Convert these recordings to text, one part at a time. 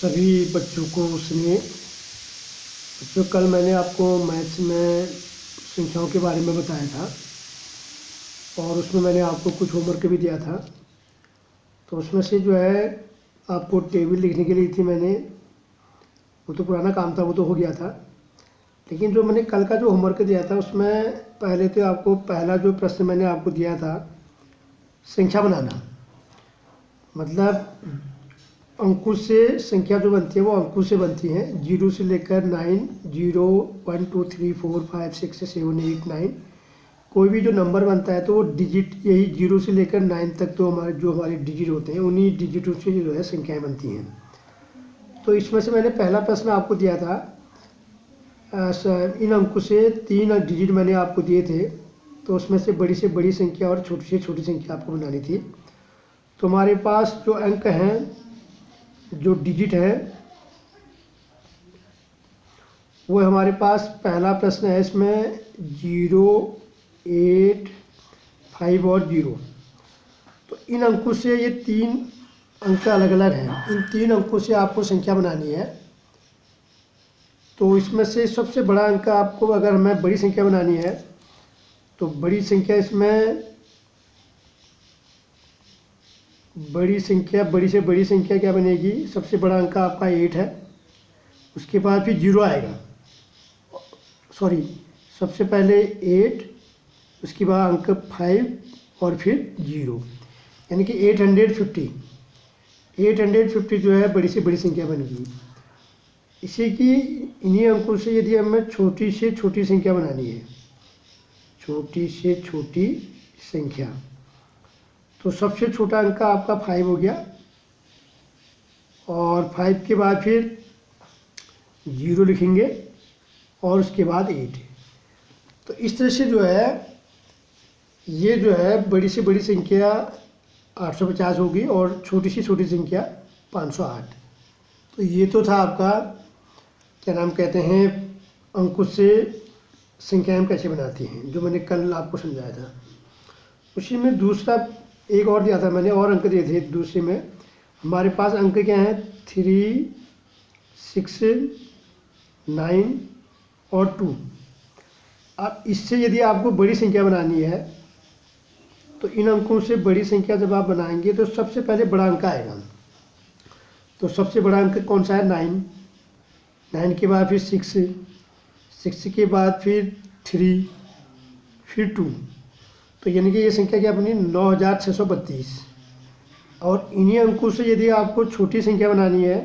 सभी बच्चों को सुनिए। बच्चों, कल मैंने आपको मैथ्स में संख्याओं के बारे में बताया था और उसमें मैंने आपको कुछ होमवर्क भी दिया था। तो उसमें से जो है आपको टेबल लिखने के लिए थी मैंने, वो तो पुराना काम था, वो तो हो गया था। लेकिन जो मैंने कल का जो होमवर्क दिया था उसमें पहले तो आपको पहला जो प्रश्न मैंने आपको दिया था संख्या बनाना, मतलब अंकों से संख्या जो बनती है वो अंकों से बनती है। 0 से लेकर 9, 0, 1, 2, 3, 4, 5, 6, 7, 8, 9, कोई भी जो नंबर बनता है तो वो डिजिट, यही 0 से लेकर 9 तक तो हमारे डिजिट होते हैं, उन्हीं डिजिटों से जो है संख्याएं बनती हैं। तो इसमें से मैंने पहला प्रश्न आपको दिया था, इन अंकों से 3 डिजिट मैंने आपको दिए थे, तो उसमें से बड़ी संख्या और छोटी से छोटी संख्या आपको बनानी थी। तो हमारे पास जो अंक हैं, जो डिजिट है, वो हमारे पास पहला प्रश्न है इसमें 0, 8, 5 और 0। तो इन अंकों से ये 3 अंक अलग अलग हैं, इन 3 अंकों से आपको संख्या बनानी है। तो इसमें से सबसे बड़ा अंक आपको, अगर हमें बड़ी संख्या बनानी है तो बड़ी संख्या इसमें बड़ी से बड़ी संख्या क्या बनेगी, सबसे बड़ा अंक आपका 8 है, उसके बाद फिर 0 आएगा, सॉरी, सबसे पहले 8, उसके बाद अंक 5 और फिर 0, यानी कि 850 जो है बड़ी से बड़ी संख्या बन गई। इसी की इन्हीं अंकों से यदि हमें छोटी से छोटी संख्या बनानी है, छोटी से छोटी संख्या, तो सबसे छोटा अंक आपका 5 हो गया, और 5 के बाद फिर 0 लिखेंगे और उसके बाद 8। तो इस तरह से जो है ये जो है बड़ी से बड़ी संख्या 850 होगी और छोटी से छोटी संख्या 508। तो ये तो था आपका, क्या नाम कहते हैं, अंकों से संख्याएं कैसे बनाती हैं, जो मैंने कल आपको समझाया था। उसी में दूसरा एक और दिया था मैंने, और अंक दिए थे दूसरे में। हमारे पास अंक क्या हैं, 3, 6, 9 और 2। अब इससे यदि आपको बड़ी संख्या बनानी है तो इन अंकों से बड़ी संख्या जब आप बनाएंगे तो सबसे पहले बड़ा अंक आएगा। तो सबसे बड़ा अंक कौन सा है, 9 के बाद फिर 6 के बाद फिर 3, फिर 2। तो यानी कि ये संख्या क्या बनी, 9632। और इन्हीं अंकों से यदि आपको छोटी संख्या बनानी है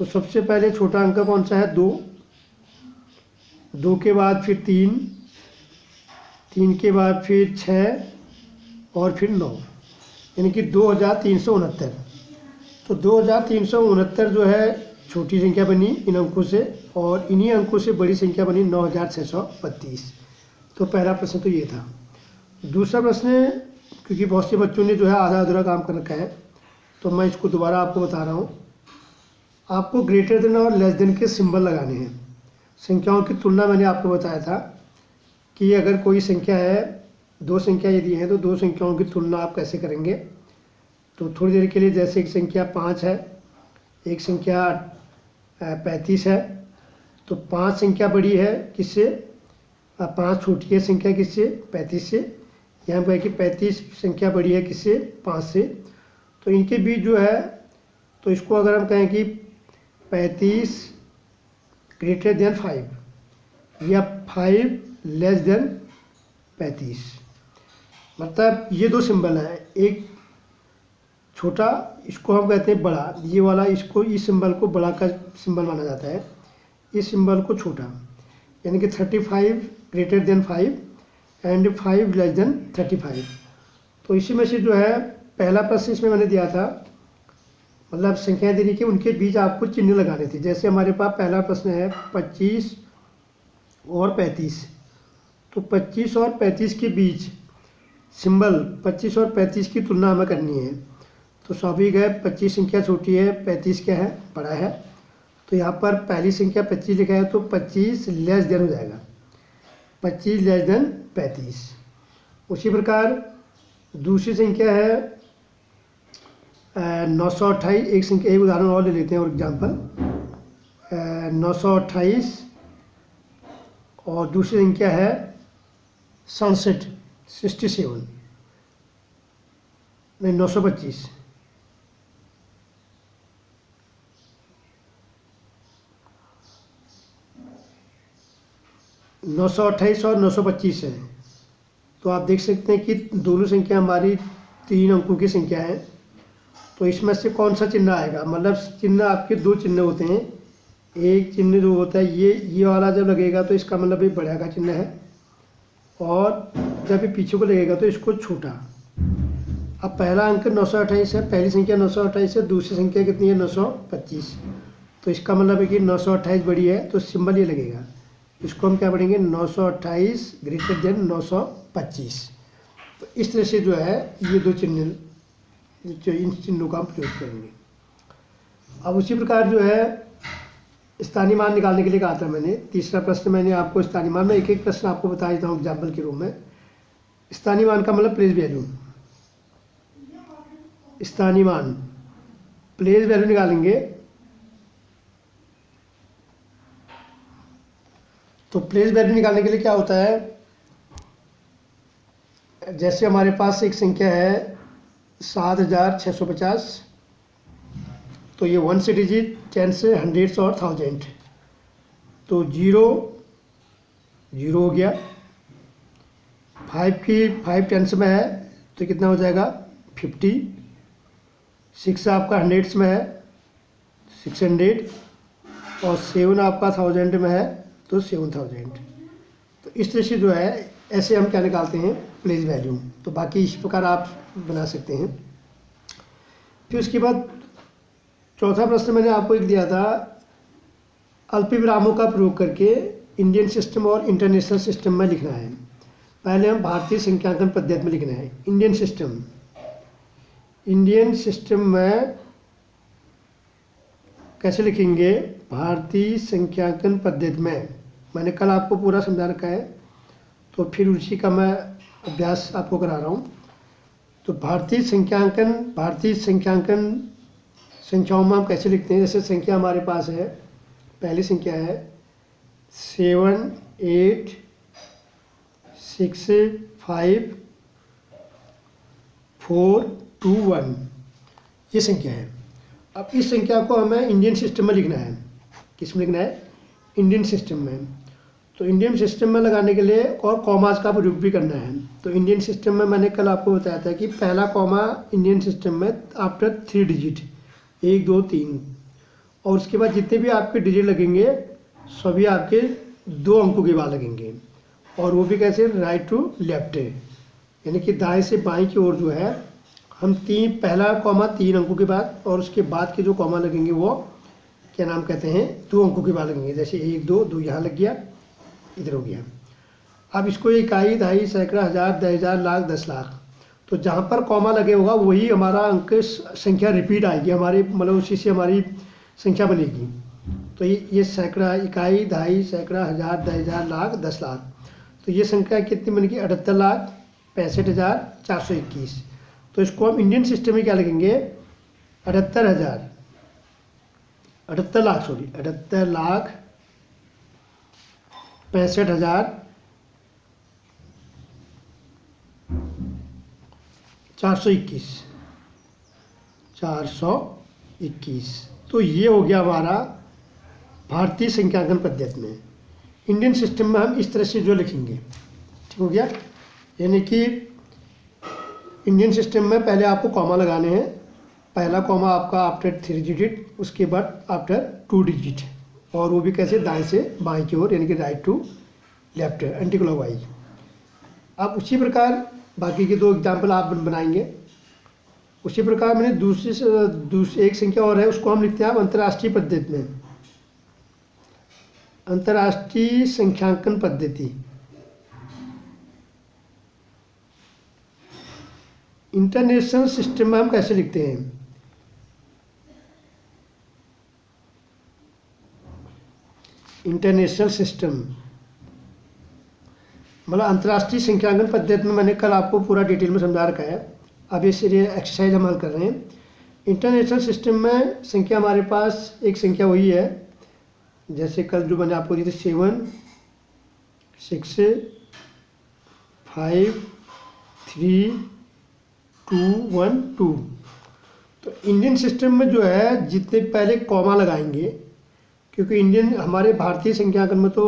तो सबसे पहले छोटा अंक कौन सा है, 2 के बाद फिर 3 के बाद फिर 6 और फिर 9, यानी कि 2369। तो 2369 जो है छोटी संख्या बनी इन अंकों से, और इन्हीं अंकों से बड़ी संख्या बनी 9632। तो पहला प्रश्न तो ये था। दूसरा प्रश्न, क्योंकि बहुत से बच्चों ने जो है आधा अधूरा काम कर रखा है, तो मैं इसको दोबारा आपको बता रहा हूँ। आपको ग्रेटर देन और लेस देन के सिंबल लगाने हैं। संख्याओं की तुलना मैंने आपको बताया था कि अगर कोई संख्या है, 2 संख्या यदि है तो 2 संख्याओं की तुलना आप कैसे करेंगे। तो थोड़ी देर के लिए, जैसे एक संख्या 5 है, एक संख्या 35 है, तो 5 संख्या बड़ी है किससे, 5 छोटी है संख्या किससे, 35 से। यहाँ पर है कि 35 संख्या बड़ी है किससे, 5 से। तो इनके बीच जो है, तो इसको अगर हम कहें कि 35 ग्रेटर देन 5 या 5 लेस देन 35, मतलब ये 2 सिंबल हैं। एक छोटा, इसको हम कहते हैं बड़ा, ये वाला, इसको, इस सिंबल को बड़ा का सिंबल माना जाता है, इस सिंबल को छोटा, यानी कि 35 greater than 5 and 5 less than 35। तो इसी में से जो है पहला प्रश्न इसमें मैंने दिया था, मतलब संख्याएं देने की, उनके बीच आपको चिन्ह लगाने थे। जैसे हमारे पास पहला प्रश्न है 25 और 35, तो 25 और 35 के बीच सिंबल, 25 और 35 की तुलना हमें करनी है। तो स्वाभाविक है, 25 संख्या छोटी है, 35 क्या है, बड़ा है। तो यहाँ पर पहली संख्या 25 लिखा है, तो 25 लेस देन हो जाएगा, 25 लेस देन 35। उसी प्रकार दूसरी संख्या है 928 एक संख्या, एक उदाहरण और ले लेते हैं और एग्जाम्पल। 928 और दूसरी संख्या है 67 नहीं 925। नौ सौ अट्ठाईस और 925 है। तो आप देख सकते हैं कि दोनों संख्या हमारी 3 अंकों की संख्या है। तो इसमें से कौन सा चिन्ह आएगा, मतलब चिन्ह आपके 2 चिन्ह होते हैं। एक चिन्ह जो होता है ये वाला जब लगेगा तो इसका मतलब ये बड़ा का चिन्ह है, और जब ये पीछे को लगेगा तो इसको छोटा। अब पहला अंक 928 है, पहली संख्या 928 है, दूसरी संख्या कितनी है 925। तो इसका मतलब है कि 928 बड़ी है तो सिंबल ये लगेगा, इसको हम क्या पढ़ेंगे 928 ग्रेटर देन 925। तो इस तरह से जो है ये 2 चिन्ह, जो इन चिन्हों का हम प्रयोग करेंगे। अब उसी प्रकार जो है स्थानीय मान निकालने के लिए कहा था मैंने। तीसरा प्रश्न मैंने आपको स्थानीय मान में एक एक प्रश्न आपको बता देता हूँ एग्जाम्पल के रूप में। स्थानीय मान का मतलब प्लेस वैल्यू। स्थानीय मान प्लेस वैल्यू निकालेंगे तो प्लेस वैल्यू निकालने के लिए क्या होता है, जैसे हमारे पास एक संख्या है 7650, तो ये 1 से डिजिट, 10 से हंड्रेड्स और 1000। तो 0 0 हो गया। 5 टेंस में है तो कितना हो जाएगा 50। 6 आपका हंड्रेड्स में है 600, और 7 आपका 1000 में है तो 7000। तो इस तरह से जो है ऐसे हम क्या निकालते हैं प्लेस वैल्यू। तो बाकी इस प्रकार आप बना सकते हैं। फिर उसके बाद चौथा प्रश्न मैंने आपको एक दिया था, अल्पविरामों का प्रयोग करके इंडियन सिस्टम और इंटरनेशनल सिस्टम में लिखना है। पहले हम भारतीय संख्यांकन पद्धति में लिखना है। इंडियन सिस्टम में कैसे लिखेंगे, भारतीय संख्यांकन पद्धति में मैंने कल आपको पूरा समझा रखा है, तो फिर उसी का मैं अभ्यास आपको करा रहा हूँ। तो भारतीय संख्यांकन संख्याओं में हम कैसे लिखते हैं। जैसे संख्या हमारे पास है, पहली संख्या है 7 8 6 5 4 2 1, ये संख्या है। अब इस संख्या को हमें इंडियन सिस्टम में लिखना है। किस में लिखना है, इंडियन सिस्टम में। तो इंडियन सिस्टम में लगाने के लिए और कॉमास का प्रयोग भी करना है। तो इंडियन सिस्टम में मैंने कल आपको बताया था कि पहला कॉमा इंडियन सिस्टम में आफ्टर 3 डिजिट, 1 2 3, और उसके बाद जितने भी आपके डिजिट लगेंगे सभी आपके 2 अंकों के बाद लगेंगे, और वो भी कैसे, राइट टू लेफ्ट, यानी कि दाएं से बाएं की ओर जो है हम पहला कॉमा 3 अंकों के बाद, और उसके बाद के जो कॉमा लगेंगे वो क्या नाम कहते हैं 2 अंकों के बाद लगेंगे। जैसे 1 2 2 यहाँ लग गया, इधर हो गया। अब इसको इकाई, दहाई, सैकड़ा, हज़ार, 10,000, लाख, 10 लाख, तो जहाँ पर कॉमा लगे होगा वही हमारा अंक संख्या रिपीट आएगी हमारी, मतलब उसी से हमारी संख्या बनेगी। तो ये सैकड़ा, इकाई, दहाई, सैकड़ा, हज़ार, 10,000, लाख, 10 लाख, तो ये संख्या कितनी बनेगी 78,65,421। तो इसको हम इंडियन सिस्टम में क्या लिखेंगे 78 लाख 65,421। तो ये हो गया हमारा भारतीय संख्यांकन पद्धति में। इंडियन सिस्टम में हम इस तरह से जो लिखेंगे, ठीक हो गया। यानी कि इंडियन सिस्टम में पहले आपको कॉमा लगाने हैं। पहला कॉमा आपका आफ्टर 3 डिजिट, उसके बाद आफ्टर 2 डिजिट, और वो भी कैसे, दाएं से बाएं की ओर, यानी कि right to left, anti clockwise. अब उसी प्रकार बाकी के 2 एग्जाम्पल आप बनाएंगे। उसी प्रकार मैंने दूसरी एक संख्या और है, उसको हम लिखते हैं अंतर्राष्ट्रीय पद्धति में, अंतर्राष्ट्रीय संख्यांकन पद्धति। इंटरनेशनल सिस्टम में हम कैसे लिखते हैं, इंटरनेशनल सिस्टम मतलब अंतर्राष्ट्रीय संख्यांकन पद्धति में मैंने कल आपको पूरा डिटेल में समझा रखा है। अब इस एक्सरसाइज हम हल कर रहे हैं। इंटरनेशनल सिस्टम में संख्या हमारे पास एक संख्या वही है, जैसे कल जो मैंने आपको दी थी 7 6 5 3 2 1 2। तो इंडियन सिस्टम में जो है जितने पहले कॉमा लगाएंगे, क्योंकि इंडियन हमारे भारतीय संख्यांकन में तो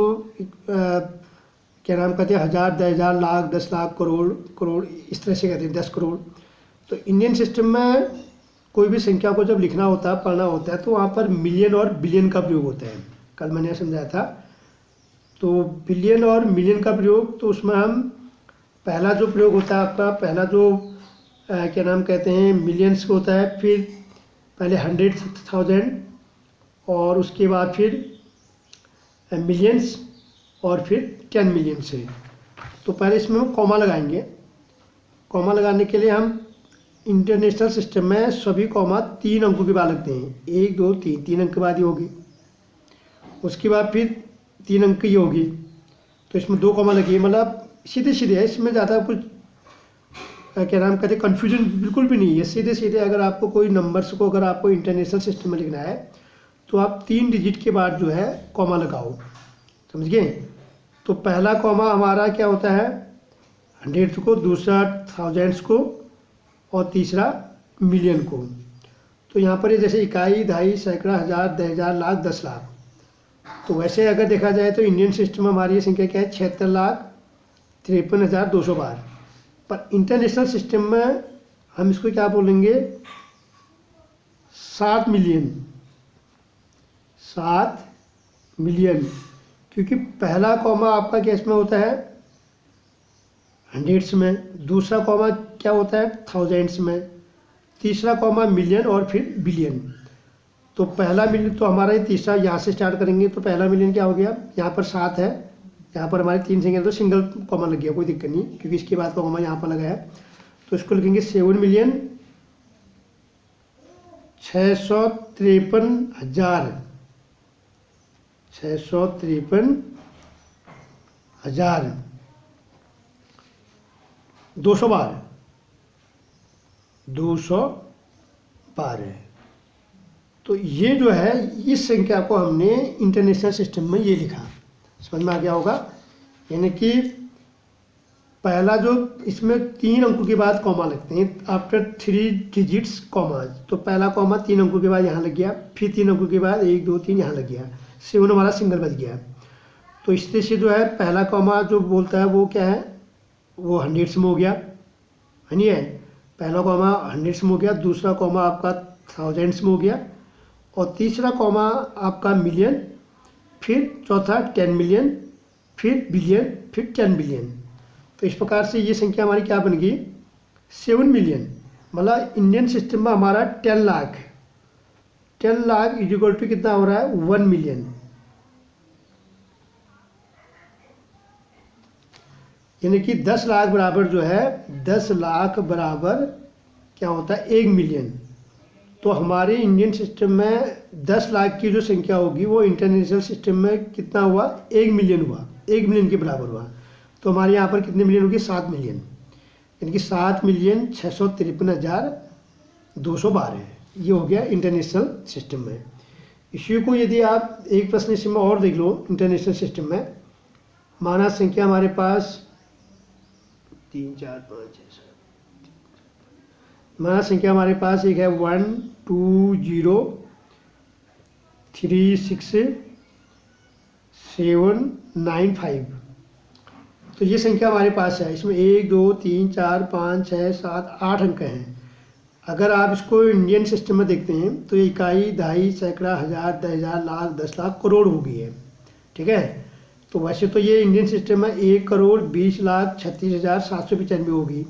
क्या नाम कहते हैं 1000 10,000 लाख 10 लाख करोड़ करोड़ इस तरह से कहते हैं 10 करोड़। तो इंडियन सिस्टम में कोई भी संख्या को जब लिखना होता है पढ़ना होता है तो वहाँ पर मिलियन और बिलियन का प्रयोग होता है। कल मैंने समझाया था। तो बिलियन और मिलियन का प्रयोग, तो उसमें हम पहला जो प्रयोग होता है आपका, पहला जो क्या नाम कहते हैं मिलियंस को होता है, फिर पहले 100,000 और उसके बाद फिर मिलियंस और फिर 10 मिलियन से। तो पहले इसमें हम कॉमा लगाएंगे। कॉमा लगाने के लिए हम इंटरनेशनल सिस्टम में सभी कॉमा 3 अंकों के बाद लगते हैं। 1 2 3 3 अंक के बाद ही होगी, उसके बाद फिर 3 अंक की होगी। तो इसमें 2 कॉमा लगी, मतलब सीधे सीधे है, इसमें ज़्यादा कुछ क्या नाम कहते हैं कन्फ्यूजन बिल्कुल भी नहीं है। सीधे सीधे अगर आपको कोई नंबर्स को अगर आपको इंटरनेशनल सिस्टम में लिखना है तो आप 3 डिजिट के बाद जो है कॉमा लगाओ, समझ गए। तो पहला कॉमा हमारा क्या होता है 100 को, दूसरा 1000 को और तीसरा मिलियन को। तो यहाँ पर ये जैसे इकाई, दहाई, सैकड़ा, हज़ार, 10,000, लाख, 10 लाख। तो वैसे अगर देखा जाए तो इंडियन सिस्टम में हमारी ये संख्या क्या है 76,53,212। पर इंटरनेशनल सिस्टम में हम इसको क्या बोलेंगे 7 मिलियन, 7 मिलियन, क्योंकि पहला कॉमा आपका केस में होता है 100s में, दूसरा कॉमा क्या होता है 1000s में, तीसरा कॉमा मिलियन और फिर बिलियन। तो पहला मिलियन तो हमारा ये तीसरा यहाँ से स्टार्ट करेंगे। तो पहला मिलियन क्या हो गया, यहाँ पर 7 है, यहाँ पर हमारे 3 संख्या तो सिंगल कॉमा लग गया, कोई दिक्कत नहीं, क्योंकि इसके बाद कॉमा यहाँ पर लगा है। तो इसको लिखेंगे 7,653,000, 653,000 212। तो ये जो है इस संख्या को हमने इंटरनेशनल सिस्टम में ये लिखा, समझ में आ गया होगा। यानी कि पहला जो इसमें 3 अंकों के बाद कॉमा लगते हैं आफ्टर 3 डिजिट्स कॉमा। तो पहला कॉमा 3 अंकों के बाद यहाँ लग गया, फिर 3 अंकों के बाद 1 2 3 यहाँ लग गया, 7 हमारा सिंगल बच गया। तो इस तरह से जो है पहला कॉमा जो बोलता है वो क्या है, वो 100s में हो गया, है नहीं है। पहला कॉमा 100s में हो गया, दूसरा कॉमा आपका 1000s में हो गया और तीसरा कॉमा आपका मिलियन, फिर चौथा 10 मिलियन, फिर बिलियन, फिर 10 बिलियन। तो इस प्रकार से ये संख्या हमारी क्या बन गई 7 मिलियन। मतलब इंडियन सिस्टम में हमारा 10 lakh, 10 lakh is equal to कितना हो रहा है 1 मिलियन। यानी कि 10 लाख बराबर जो है 10 लाख बराबर क्या होता है 1 मिलियन। तो हमारे इंडियन सिस्टम में 10 लाख की जो संख्या होगी वो इंटरनेशनल सिस्टम में कितना हुआ 1 मिलियन हुआ, 1 मिलियन के बराबर हुआ। तो हमारे यहाँ पर कितने मिलियन होगी 7 मिलियन, यानी कि 7,653,212 ये हो गया इंटरनेशनल सिस्टम में। इसी को यदि आप एक प्रश्न इसमें और देख लो इंटरनेशनल सिस्टम में, माना संख्या हमारे पास 3 4 5 6 7, माना संख्या हमारे पास एक है 1 2 0 3 6 7 9 5। तो ये संख्या हमारे पास है, इसमें 1 2 3 4 5 6 7 8 अंक हैं। अगर आप इसको इंडियन सिस्टम में देखते हैं तो ये इकाई, दहाई, सैकड़ा, हज़ार, 10,000, लाख, 10 लाख, करोड़ हो गई है, ठीक है। तो वैसे तो ये इंडियन सिस्टम में 1,20,36,795 होगी,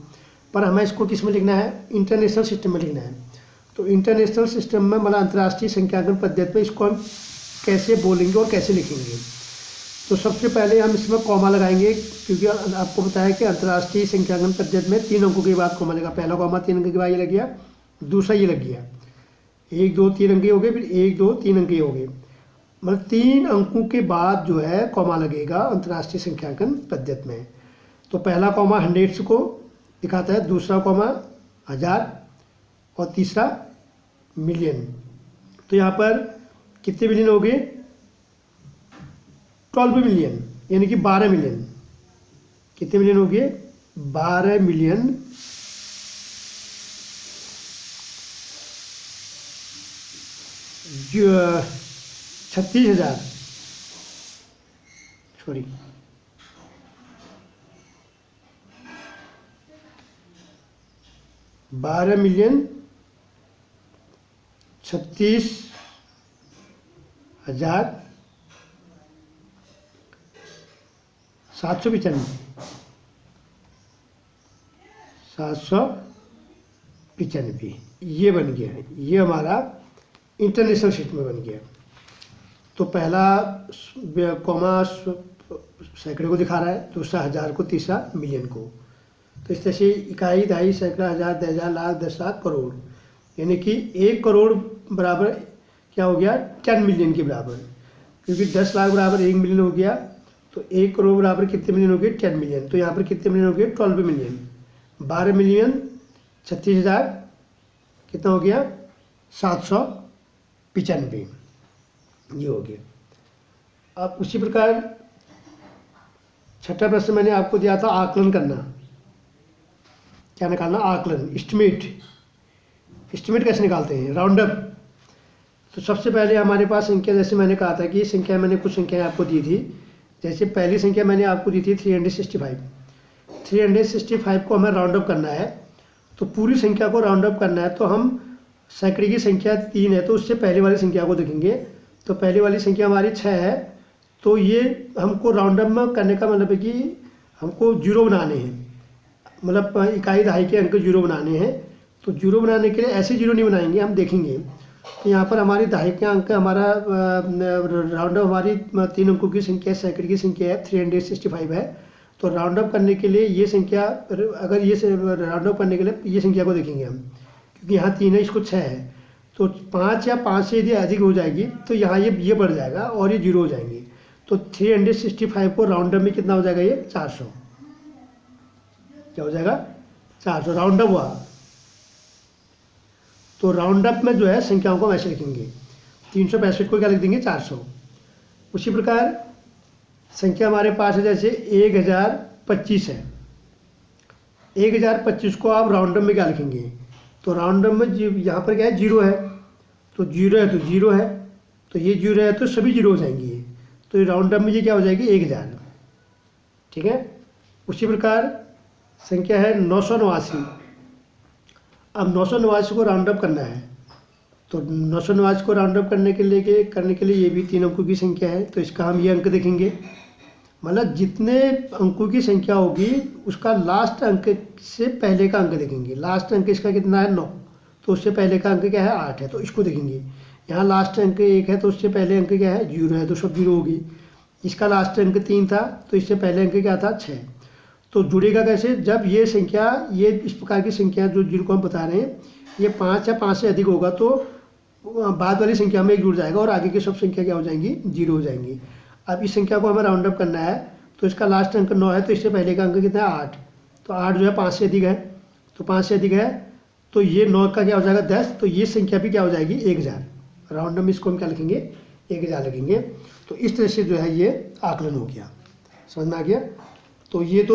पर हमें इसको किस में लिखना है इंटरनेशनल सिस्टम में लिखना है। तो इंटरनेशनल सिस्टम में मतलब अंतर्राष्ट्रीय संख्यांकन पद्धति में इसको हम कैसे बोलेंगे और कैसे लिखेंगे। तो सबसे पहले हम इसमें कॉमा लगाएंगे, क्योंकि आपको बताया कि अंतर्राष्ट्रीय संख्यांकन पद्धति में 3 अंकों के बाद कॉमा लगा। पहला कॉमा 3 अंक के बाद ये लग गया, दूसरा ये लग गया, 1 2 3 अंक हो गए, फिर 1 2 3 अंक हो गए। मतलब 3 अंकों के बाद जो है कॉमा लगेगा अंतर्राष्ट्रीय संख्यांकन पद्धति में। तो पहला कॉमा 100s को दिखाता है, दूसरा कॉमा 1000 और तीसरा मिलियन। तो यहाँ पर कितने मिलियन हो गए? 12 मिलियन, यानी कि 12 मिलियन। कितने मिलियन हो गए? 12 मिलियन 36,000, सॉरी 12 मिलियन 36,795 ये बन गया। ये हमारा इंटरनेशनल शीट में बन गया। तो पहला कॉमा सैकड़े को दिखा रहा है, दूसरा हज़ार को, तीसरा मिलियन को। तो इस तरह से इकाई, दहाई, सैकड़ा, हज़ार, 10,000, लाख, 10 लाख, करोड़, यानी कि 1 करोड़ बराबर क्या हो गया? 10 मिलियन के बराबर, क्योंकि 10 लाख बराबर 1 मिलियन हो गया। तो 1 करोड़ बराबर कितने मिलियन हो गए? 10 मिलियन। तो यहाँ पर कितने मिलियन हो गए? 12 मिलियन। 12 मिलियन 36,000 कितना हो गया? 795, ये हो गया। अब उसी प्रकार छठा प्रश्न मैंने आपको दिया था आकलन करना। क्या निकालना? आकलन, एस्टिमेट। एस्टिमेट कैसे निकालते हैं? Round up. तो सबसे पहले हमारे पास संख्या, जैसे मैंने कहा था कि संख्या, मैंने कुछ संख्याएं आपको दी थी। जैसे पहली संख्या मैंने आपको दी थी 365। 365 को हमें राउंड अप करना है। तो पूरी संख्या को राउंड अप करना है तो हम सैकड़े की संख्या 3 है तो उससे पहले वाली संख्या को देखेंगे। तो पहले वाली संख्या हमारी 6 है, तो ये हमको राउंड अप करने का मतलब है कि हमको जीरो बनाने हैं, मतलब इकाई दहाई के अंक जीरो बनाने हैं। तो जीरो बनाने के लिए ऐसे जीरो नहीं बनाएंगे, हम देखेंगे। तो यहाँ पर हमारी दहाई के अंक, हमारा राउंड अप, हमारी 3 अंकों की संख्या, सैकड़े की संख्या है 365 है। तो राउंड अप करने के लिए ये संख्या, अगर ये राउंड अप करने के लिए ये संख्या को देखेंगे हम, क्योंकि यहाँ 3 है, इसको 6 है। तो 5 या 5 से यदि अधिक हो जाएगी तो यहाँ ये बढ़ जाएगा और ये जीरो हो जाएंगे। तो 365 को राउंड अप में कितना हो जाएगा? ये 400। क्या हो जाएगा? 400 राउंड अप हुआ। तो राउंड अप में जो है संख्याओं को ऐसे लिखेंगे, 365 को क्या लिख देंगे? 400। उसी प्रकार संख्या हमारे पास है, जैसे 1025 है। 1025 को आप राउंड अप में क्या लिखेंगे? तो राउंड अप में यहाँ पर क्या है? जीरो है। तो जीरो है तो जीरो है, तो ये जीरो है तो सभी जीरो हो जाएंगे। तो ये राउंड अप में ये क्या हो जाएगी? 1000। ठीक है। उसी प्रकार संख्या है 989। अब 989 को राउंड अप करना है। तो 989 को राउंड अप करने के लिए ये भी 3 अंकों की संख्या है, तो इसका हम ये अंक देखेंगे। मतलब जितने अंकों की संख्या होगी उसका लास्ट अंक से पहले का अंक देखेंगे। लास्ट अंक इसका कितना है? 9, तो उससे पहले का अंक क्या है? 8 है, तो इसको देखेंगे। यहाँ लास्ट अंक 1 है तो उससे पहले अंक क्या है? 0 है, तो सब 0 होगी। इसका लास्ट अंक 3 था तो इससे पहले अंक क्या था? 6। तो जुड़ेगा कैसे? जब ये संख्या, ये इस प्रकार की संख्या जो जिनको हम बता रहे हैं, ये 5 या 5 से अधिक होगा तो बाद वाली संख्या में 1 जुड़ जाएगा और आगे की सब संख्या क्या हो जाएंगी? 0 हो जाएंगी। अब इस संख्या को हमें राउंड अप करना है, तो इसका लास्ट अंक 9 है तो इससे पहले का अंक कितना है? 8। तो 8 जो है 5 से अधिक है, तो 5 से अधिक है तो ये 9 का क्या हो जाएगा? 10। तो ये संख्या भी क्या हो जाएगी? 1000। राउंड अप इसको हम क्या लिखेंगे? 1000 लिखेंगे। तो इस तरह से जो है ये आकलन हो गया। समझ में आ गया? तो ये तो